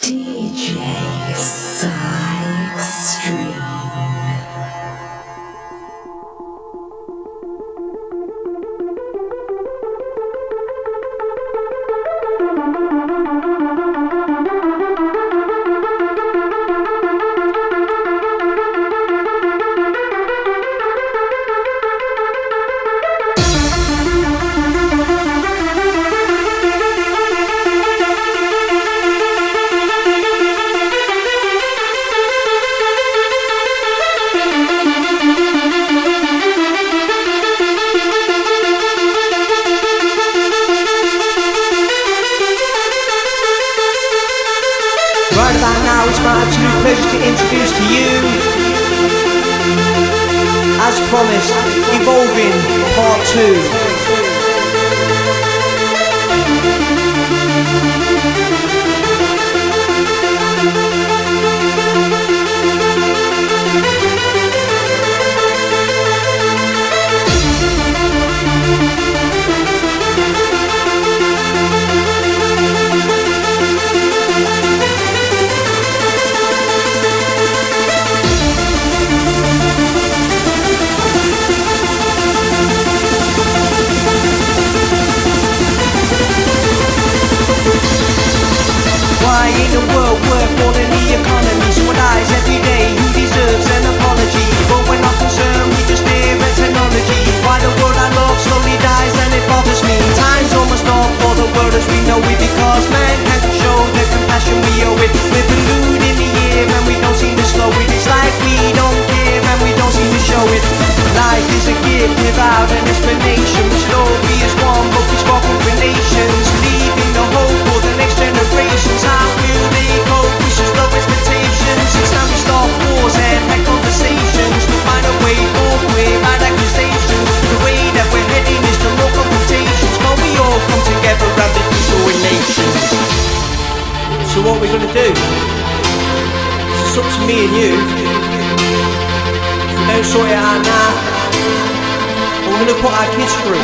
DJ syextreme. Right about now, it's my absolute pleasure to introduce to you, as promised, Evolving Part 2. Why in a world worth more than the economy? Someone dies every day, who deserves an apology? But we're not concerned, we just stare at technology. Why the world I love slowly dies and it bothers me. Time's almost up for the world as we know it, because man can't show the compassion we owe it. We're polluting the air and we don't seem to slow it. It's like we don't care and we don't seem to show it. Life is a gift without an explanation. We should all be as one, but we sparkle for nations, leaving the hope for the next generations. How will they cope? We should low expectations. It's time we start wars and have conversations to find a way forward without accusations. The way that we're heading is to more confrontations. But we all come together as the peaceful nations. So what are we gonna do? It's up to me and you. If we don't sort it out now, we're gonna put our kids through.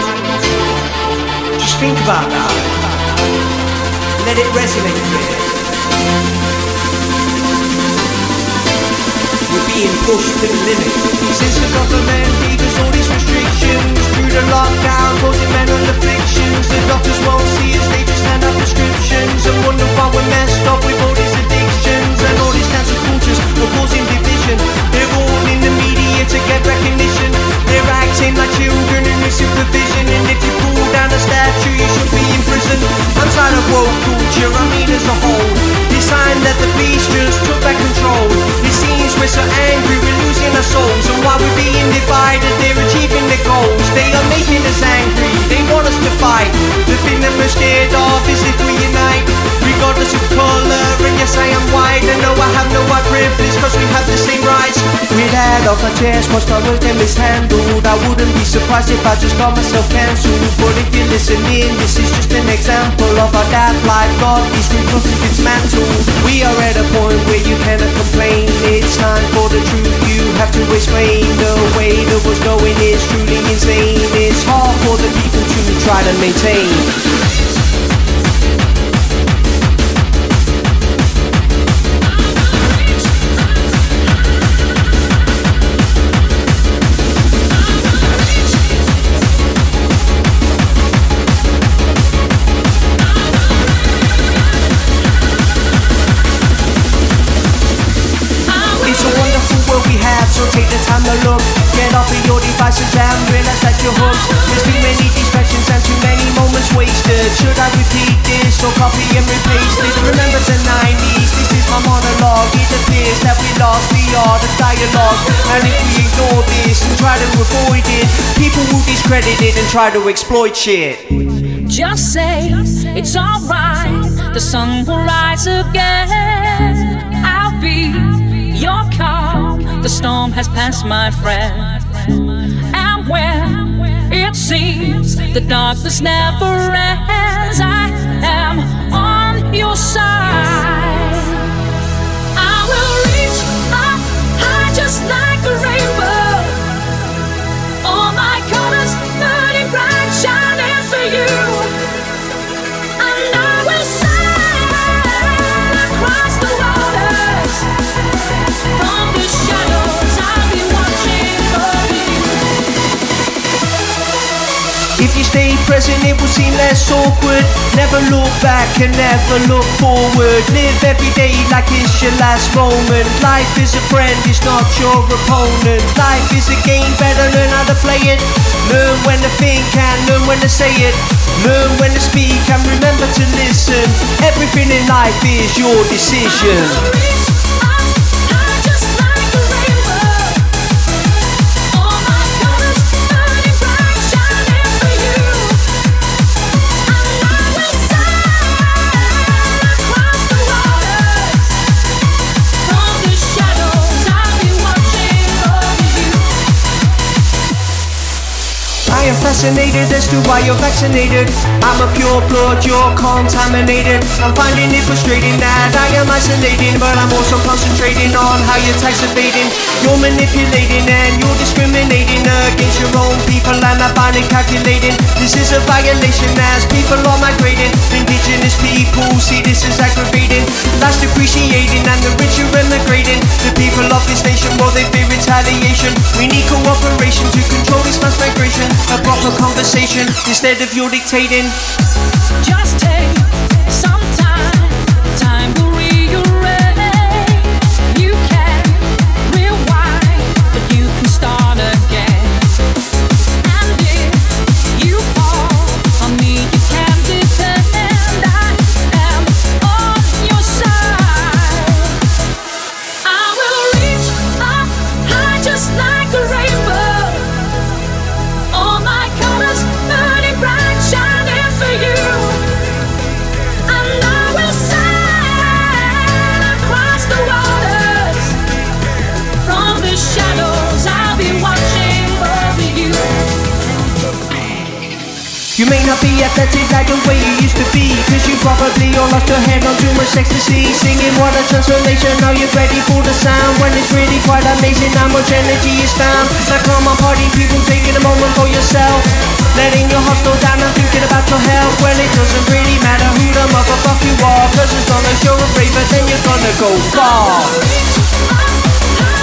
Just think about that. Let it resonate a bit. We're being pushed to the limit. Since the government gave us all these restrictions, through the lockdown causing mental afflictions, the doctors won't see us, they just hand out prescriptions and wonder why we're messed up with all these addictions. And all these cancer cultures are causing division. They're all in the media to get recognition. They're acting like children in your supervision, and if you pull down a statue you should be in prison. I'm tired of woke culture, I mean as a whole. It's time that the beast just took back control. It seems we're so angry, we're losing our souls, and while we're being divided they're achieving their goals. They are making us angry, they want us to fight. The thing that we're scared of is if we unite, regardless of colour. And yes, I am white, and no, I have no white privilege, cause we have the same rights. With that off my chest, most my words get mishandled. I wouldn't be surprised if I just got myself cancelled. But if you're listening, this is just an example of how that life got these resources dismantled. We are at a point where you cannot complain. It's time for the truth, you have to explain. The way the world's going is truly insane. It's hard for the people to try to maintain. It's a wonderful world we have, so take the time to look. Get off of your devices and realize that you're hooked. There's too many distractions and too many moments wasted. Should I repeat this or copy and replace this? Remember the 90s, this is my monologue. It appears that we lost the art of dialogue, and if we ignore this and try to avoid it, people will discredit it and try to exploit shit. Just say it's alright, the sun will rise again. I'll be your calm, the storm has passed, my friend. And when it seems the darkness never ends, I am on your side. I will reach up high just like a rainbow. All my colors burning bright, shining for you. And I will sail across present it will seem less awkward. Never look back and never look forward. Live every day like it's your last moment. Life is a friend, it's not your opponent. Life is a game, better learn how to play it. Learn when to think and learn when to say it. Learn when to speak and remember to listen. Everything in life is your decision. I am fascinated as to why you're vaccinated. I'm a pure blood, you're contaminated. I'm finding it frustrating that I am isolating, but I'm also concentrating on how you're tax evading. You're manipulating and you're discriminating against your own people, and I find it calculating. This is a violation as people are migrating. Indigenous people see this as aggravating. Life's depreciating and the rich are emigrating. The people of this nation, well, they fear retaliation. We need cooperation to control this mass migration. A proper conversation instead of your dictating. Just take some time to rearrange. You can rewind, but you can start again. And if you fall on me, you can defend. I am on your side. I will reach up high just like a rainbow. All my colors burning bright, shining for you. And I will sail across the waters. From the shadows, I'll be watching over you. You may not be athletic like the way you used to be, cause you probably all lost your head on too much ecstasy. Singing what a transformation, now you're ready for the sound. When it's really quite amazing how much energy is found. Like come on party people, taking a moment for yourself. Letting your heart slow down and thinking about your health. Well, it doesn't really matter who the motherfucker you are, cause as long as you're a braver, then you're gonna go far.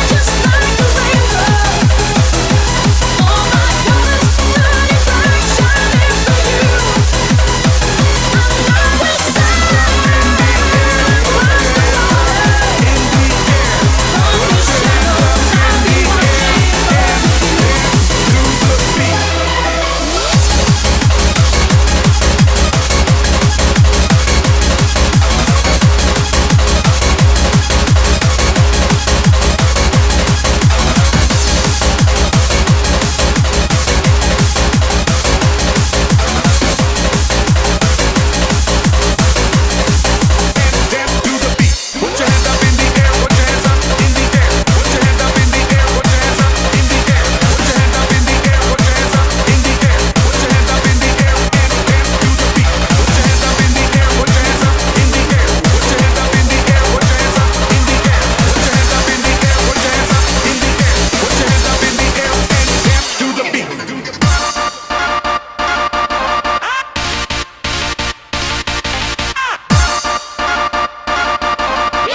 Just like a rainbow. All my colors burning bright, shining for you. And I will sail across the waters. From the shadows, I'll be watching over you.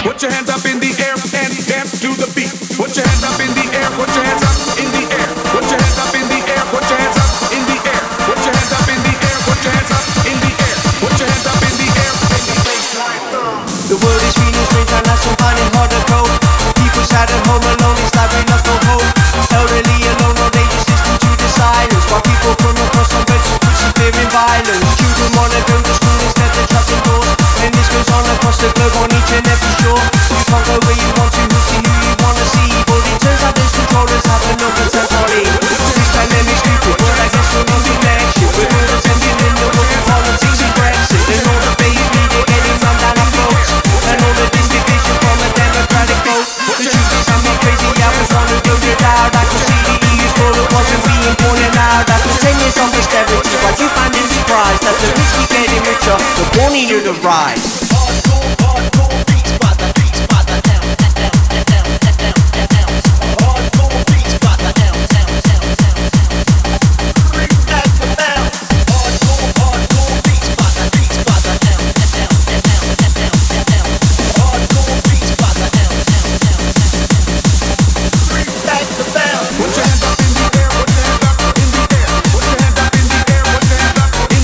Put your hands up in the air and dance to the beat. Put your hands up in the air, put your hands up in the air. Put your hands up in the air, put your hands up in the air. Put your hands up in the air, put your hands up in the air. Put your hands up in the air, make the baseline thump. The world is feeling strange and that's some finding hard to cope. People sat at home alone, it's like we lost no hope. Elderly alone, or they just listen to the silence. While people come across some beds, persevering violence. Children wanna go to school instead of shutting doors. And this goes on across the globe on each and every shore. You can't go where you want to, see who you wanna see. But it turns out those controllers have no consent on it. This pandemic's stupid, but I guess we're losing connection. We're all attending in the world of politics and Brexit. And all the fake media getting run down our throats. And all the distribution from a democratic vote. The truth is I'm not crazy, I was on the build it out. I could see the EU's role, it wasn't being pointed out. After 10 years of austerity, why'd you find it surprised that the rich keep getting richer, the poor needed a rise? Put your hands up in the air, put your hands up in the air. Put your hands up in the air, put your hands up in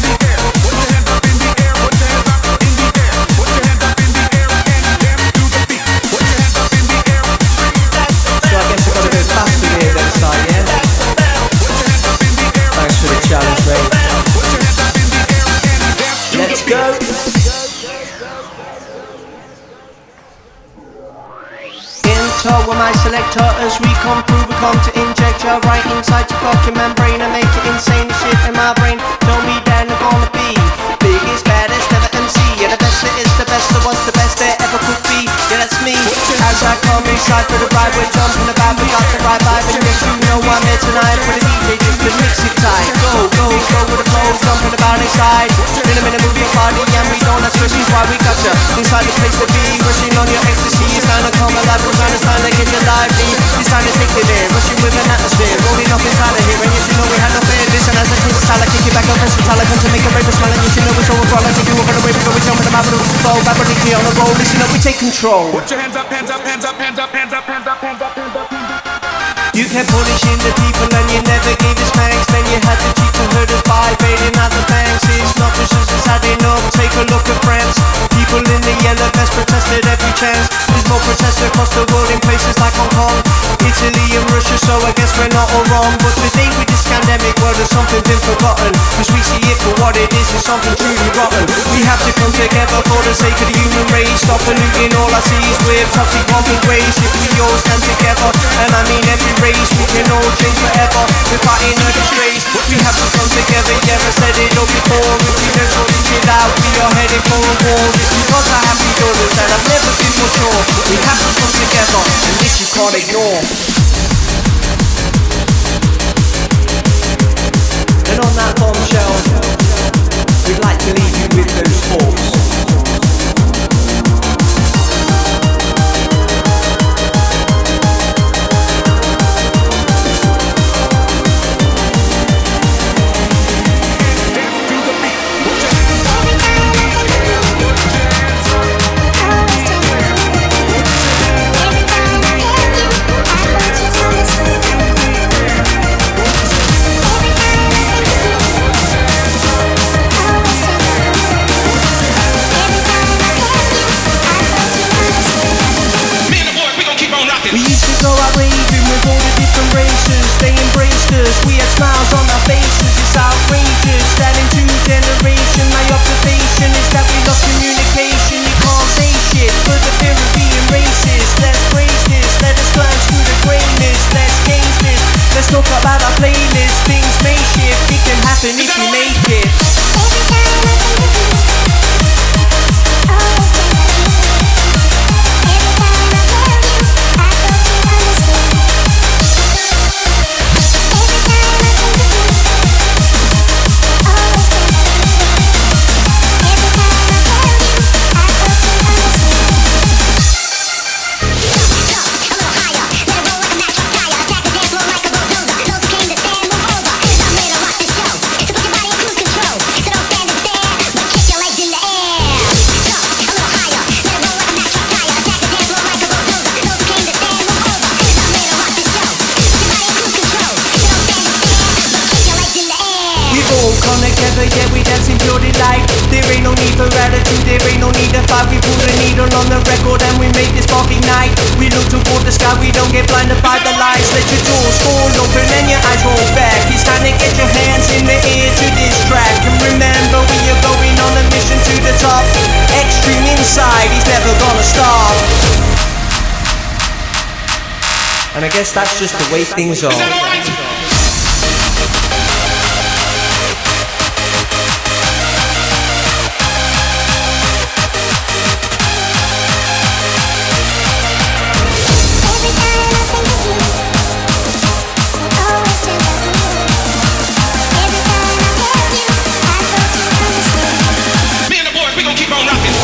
vector. We're my selector as we come through. We come to inject you right inside your fucking membrane and make it insane. The shit in my brain. Tell me then I'm gonna be biggest, baddest, never MC. Yeah, the best that is the best that was the best there ever could be. Yeah, that's me. As I come inside for the ride, we're jumping about. We got the right vibe, and yes, you know I'm here tonight for the DJ just to mix it tight. Go, go, go with the flow, jumping about inside. In a minute, movie party, and we don't ask questions why we got you inside the place to be. Rushing on your ecstasy, it's time to come alive. We're trying to sign to get you lively. It's time to take it there, rushing with an atmosphere, rolling up inside of here. And yes, you know we had no fear. Listen as I take the style, I kick it back up, versatile. I come to make a raver smile, and yes, you know we're so overall. I take you over the way, we jumping about with the flow. Back with the on the roll, listen up, we take control. Put your hands up, hands up, hands up, hands up, hands up, hands up, hands up, hands up, hands up. You kept punishing the people and you never gave us thanks. Then you had to cheat to hurt us by bailing out the banks. It's not just us, it's had enough. Take a look at France. People in the yellow vest protested every chance. There's more protests across the world in places like Hong Kong, Italy and Russia, so I guess we're not all wrong. But today with this pandemic, well, there's something been forgotten. Cause we see it for what it is, it's something truly rotten. We have to come together for the sake of the human race. Stop polluting, all I see is weird toxic pumping waste. If we all stand together, and I mean every race, we can all change forever. We're fighting a disgrace. We have to come together, yeah, I said it all before. If we don't sort this shit out, we are heading for a war. It's because I have these orders that I've never been more sure. We have to come together, and this you can't ignore. And on that bombshell, we'd like to leave you with those thoughts. Go out raving with all the different races. They embraced us, we had smiles on our faces. It's outrageous that in 2 generations my observation is that we lost communication. You can't say shit for the fear of being racist. Let's praise this, let us climb through the greatness. Let's change this, let's talk about our playlist. Things may shift, it can happen if you make it. Every time I think of you, always think of you. Every time I tell you, I thought you understood. Every time I think of you, always think of you. Every time I tell you, I thought you understood. A little higher, let it roll like a match on fire. Attack the dance floor like a bulldozer. Those who came to stand, move over. 'Cause I'm here to rock this show. So put your body in cruise control. So don't stand and stare, but kick your legs in the air. A little higher, let it roll like a match on fire. Attack the dance floor like a bulldozer. Those who came to stand, move over. 'Cause I'm here to rock this show. Put your body in cruise control. So don't stand and stare, but kick your legs in the air. We've all come together, yeah, we dance in pure delight. There ain't no need for attitude, there ain't no need to fight. We put a needle on the record and we make this spark ignite. We look toward the sky, we don't get blinded by the lights. Let your doors fall open and your eyes roll back. It's time to get your hands in the air to this track. And remember, we are going on a mission to the top. Extreme inside, he's never gonna stop. And I guess that's just the way things are. Every time I think of you, I always think of you. Every time I tell you, I thought you understood. Me and the boys, we gon' keep on rocking.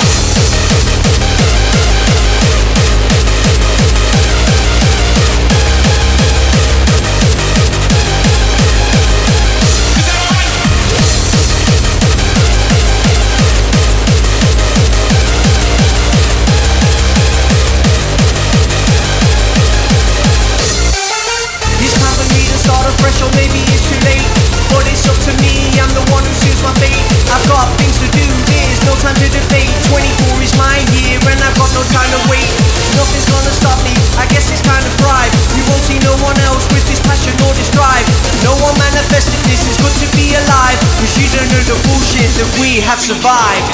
Fresh or maybe it's too late, but it's up to me, I'm the one who seals my fate. I've got things to do, there's no time to debate. 24 is my year and I've got no time to wait. Nothing's gonna stop me, I guess it's time to thrive. You won't see no one else with this passion or this drive. No one manifested this, it's good to be alive. Cause you don't know the bullshit that we have survived.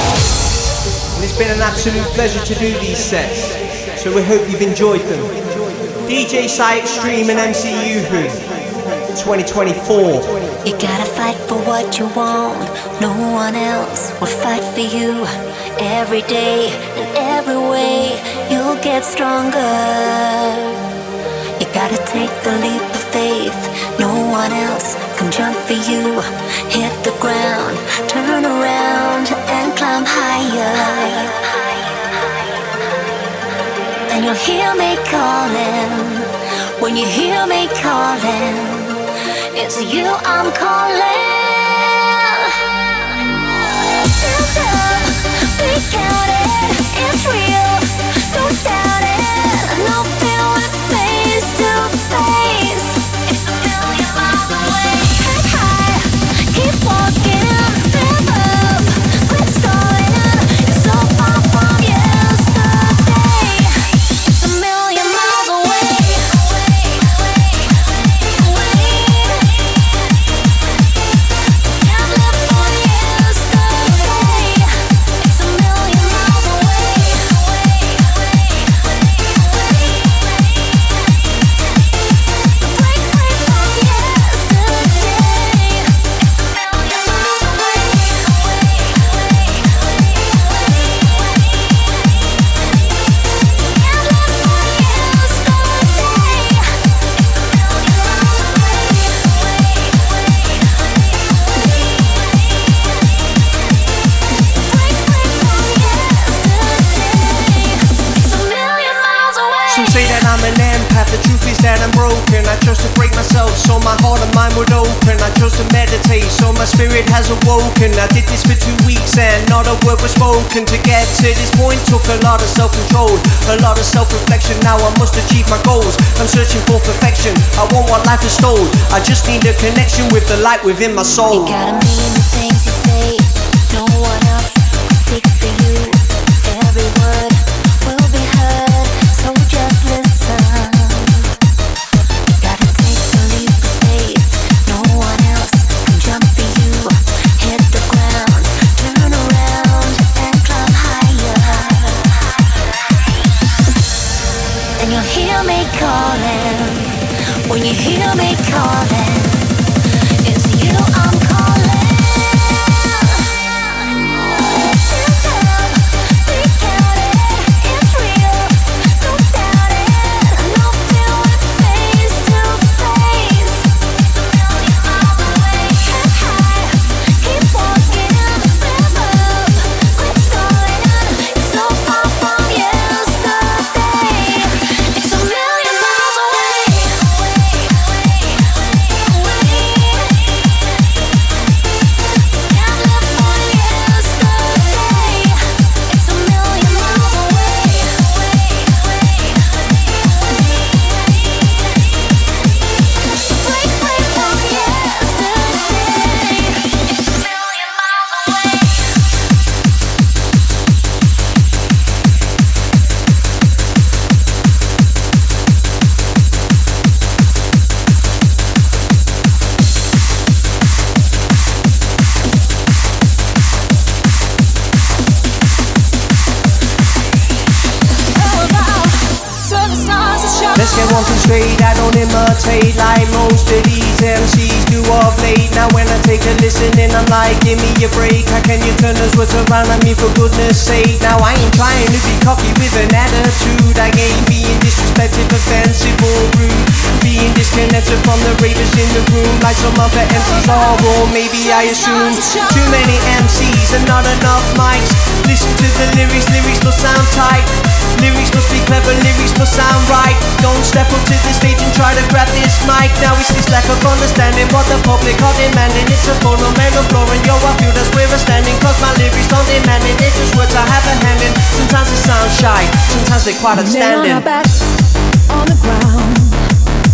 And it's been an absolute pleasure to do these sets, so we hope you've enjoyed them. DJ syextreme and MC UHU 2024. You gotta fight for what you want. No one else will fight for you. Every day and every way you'll get stronger. You gotta take the leap of faith. No one else can jump for you. Hit the ground, turn around and climb higher. And you'll hear me calling. When you hear me calling, it's you I'm calling. Stand up, we got it, it's real, don't doubt it. No fear with face to face. It's a million miles away. Head high, keep walking, rev up, quit stalling. It's so far from yesterday. It's a million miles away. Some say that I'm an empath, the truth is that I'm broken. I chose to break myself so my heart and mind would open. I chose to meditate so my spirit has awoken. I did this for 2 weeks and not a word was spoken. To get to this point took a lot of self-control, a lot of self-reflection. Now I must achieve my goals. I'm searching for perfection, I want what life has stole. I just need a connection with the light within my soul. You gotta mean the things you say. No one else will speak for you. Every word will be heard, so just listen. You gotta take the leap of faith. No one else can jump for you. Hit the ground, turn around and climb higher. And you'll hear me calling. When you hear me calling, it's you I'm calling. Let's get one thing straight, I don't imitate like most of these MCs do of late. Now when I take a listen and I'm like, give me a break. How can you turn those words around on me for goodness sake? Now I ain't trying to be cocky with an attitude. I ain't being disrespectful, offensive or rude. Being disconnected from the ravers in the room, like some other MCs are, or maybe I assume. Too many MCs and not enough mics. Listen to the lyrics, lyrics must sound tight. Lyrics must be clever, lyrics must sound right. Don't step up to the stage and try to grab this mic. Now it's this lack of understanding what the public are demanding. It's a fundamental flaw and yo, I feel that's where I'm standing. Cause my lyrics don't demand it, it's just words I have a hand in. Sometimes they sound shy, sometimes they're quite outstanding. On our backs, on the ground,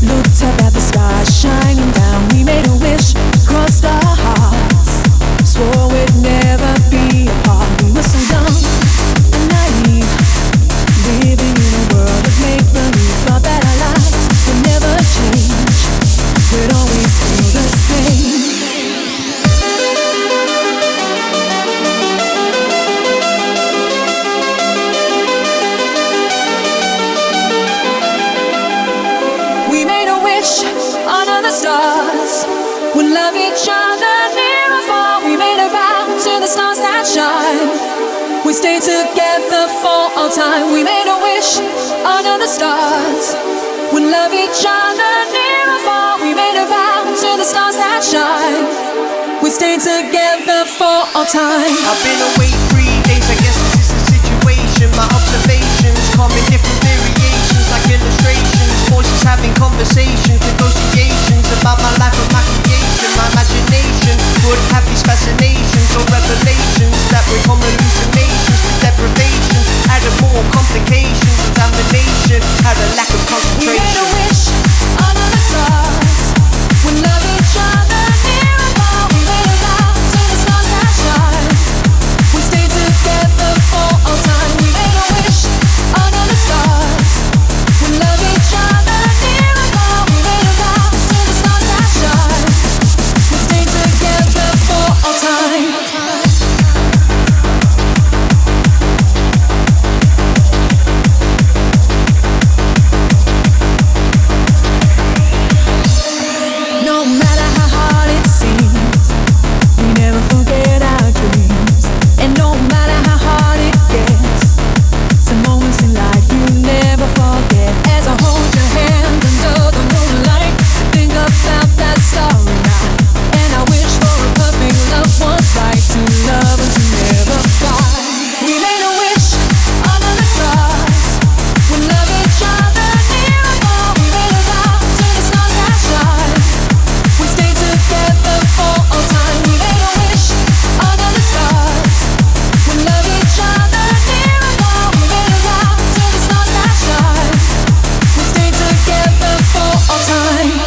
looked up at the stars shining down. We made a wish, crossed our hearts, swore we'd never be apart. We were so young and naive, living in a world of make-believe. Thought that our lives would never change, we'd always feel the same. wish under the stars. We love each other near or far. We made a vow to the stars that shine. We stay together for all time. We made a wish under the stars. We love each other near or far. We made a vow to the stars that shine. We stay together for all time. I've been away 3 days, I guess this is the situation. My observations come in different variations, like illustrations. Voices having conversations, negotiations about my life and my creation. My imagination would have these fascinations or revelations that become hallucinations with deprivation. Added more complications, contamination, had a lack of concentration. We made a wish under the stars. We love each other near and far. We made a vow to the stars that shine. We stay together for all time. We made a wish under the stars. We love each other near and far. We made a vow to the stars that shine. We stay together for all time. No matter how hard it seems, we never forget our dreams. And no matter how hard it gets, some moments in life you never forget. As I hold your hand under the moonlight, think about that starry night. And I wish for a perfect love once right, to love and to never fight. We made a wish under the stars. We love each other near and far. We made a vow to the stars that shine. We stay together for all time. We made a wish under the stars. We love each other near and far. We made a vow to the stars that shine. We stay together for all time.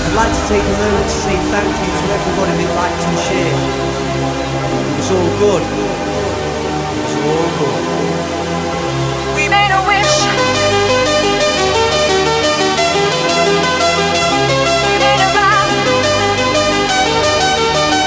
I'd like to take a moment to say thank you to everybody that liked and shared. It was all good. It was all good. We made a wish. We made a vow.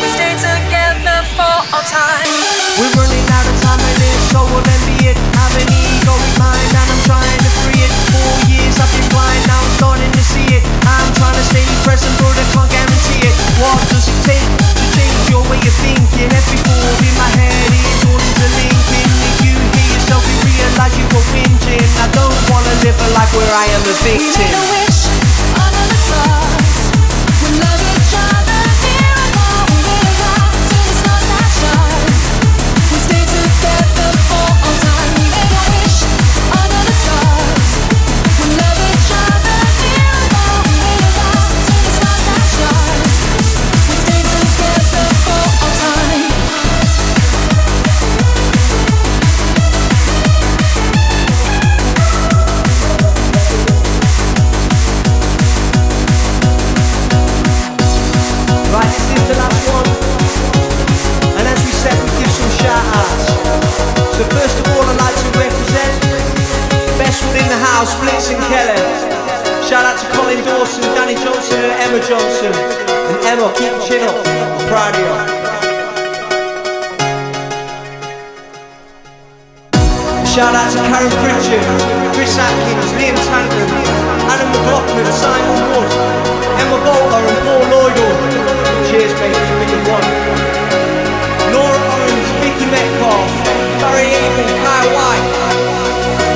We stay together for all time. We're running out of time and it's so will envy it. Have an ego in mind and I'm trying to free it. 4 years I've been blind, now I'm starting to see it. I'm trying to stay present but I can't guarantee it. What does it take to change your way of thinking? Every thought in my head is all interlinking. If you hear yourself, you realise you were whinging. I don't wanna live a life where I am a We victim. made a wish under the stars. We love each other near and far. We made a vow to the stars that shine. We stay together for all time. We made a wish under the stars. We love each other near and far. We made a vow to the stars that shine. We stay together for all time. Right, this is the last one. And as we said, we give some shout outs. So first of all, I'd like to represent best within the house, Blitz and Kelly. Shout out to Colin Dawson, Danny Johnson and Emma Johnson. And Emma, keep your chin up. I'm proud of you. Shout out to Karen Pritchard, Chris Atkins, Liam Tangram, Adam McLaughlin, Simon Wood, Emma Bolter and Paul Lloydell. Cheers, baby, you've been the one. Laura Orange, Vicky Metcalf, Barry Abel, Kyle White,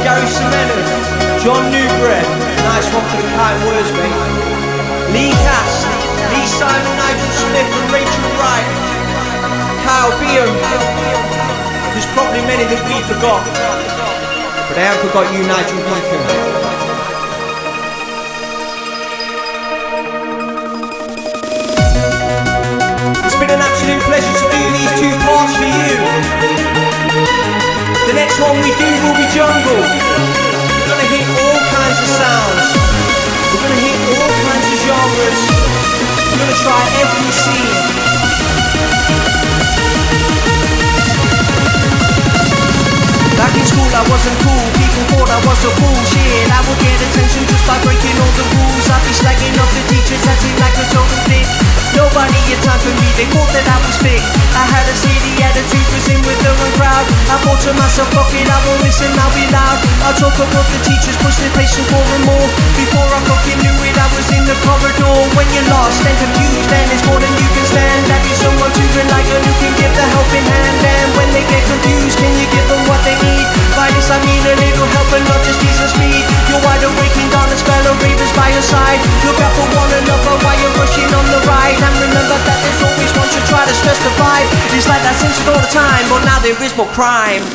Gary Semena, John Newbred. Nice one for the kind words, mate. Lee Cass, Lee Simon, Nigel Smith and Rachel Wright, Kyle Beam. There's probably many that we forgot, but I haven't forgot you, Nigel Beacon. It's been an absolute pleasure to do these 2 parts for you. The next one we do will be jungle. We're gonna hit all kinds of sounds. We're gonna hit all kinds of genres. We're gonna try every scene. Back in school I wasn't cool, people thought I was a fool. Shit, I would get attention just by breaking all the rules. I'd be slagging off the teachers, acting like a total dick. Nobody had time for me, they thought that I was fake. I had a city attitude, was in with the wrong crowd. proud. I thought to myself, fuck it, I won't listen, I'll be loud. I'll talk about the teachers, push their patience more and more. Before I fucking knew it, I was in the corridor. When you're lost and confused, then it's more than you can stand. Have you someone to rely on who can give the helping hand? And when they get confused, can you give them what they need? By this I mean a little help and not just ease and speed. You're wide awake in darkness, fellow ravers by your side. Look out for one another while you're rushing on the ride. And remember that there's always one to try to stress the vibe. It's like that since all the time, but now there is more crime.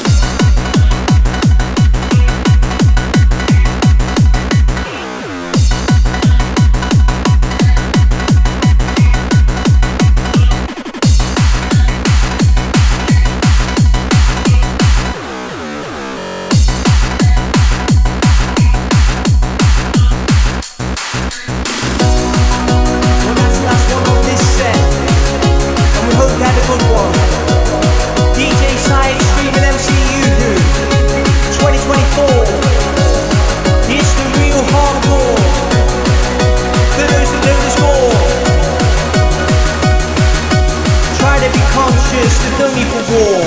DJ syextreme.mc UHU 2024. It's the real hardcore. For those that know the score. Try to be conscious, there's no need for war.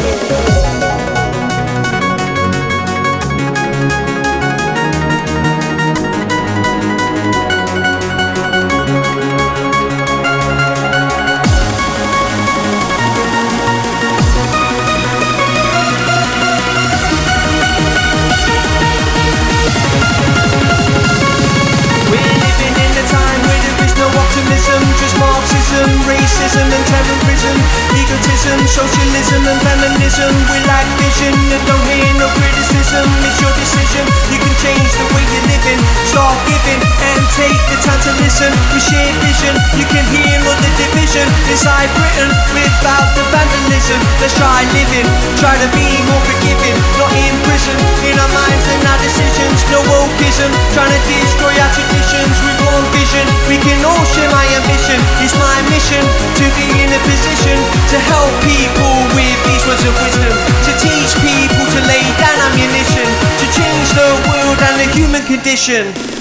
Just Marxism, racism and terrorism, egotism, socialism and feminism. We lack vision and don't hear no criticism. It's your decision, you can change the way you're living. Start giving and take the time to listen. We share vision, you can hear all the division inside Britain without the vandalism. Let's try living, try to be more forgiving, not in prison. In our minds and our decisions, no wokeism, trying to destroy our traditions with one vision. We can all share my ambition. It's my mission to be in a position to help people with these words of wisdom, to teach people to lay down ammunition, to change the world and the human condition.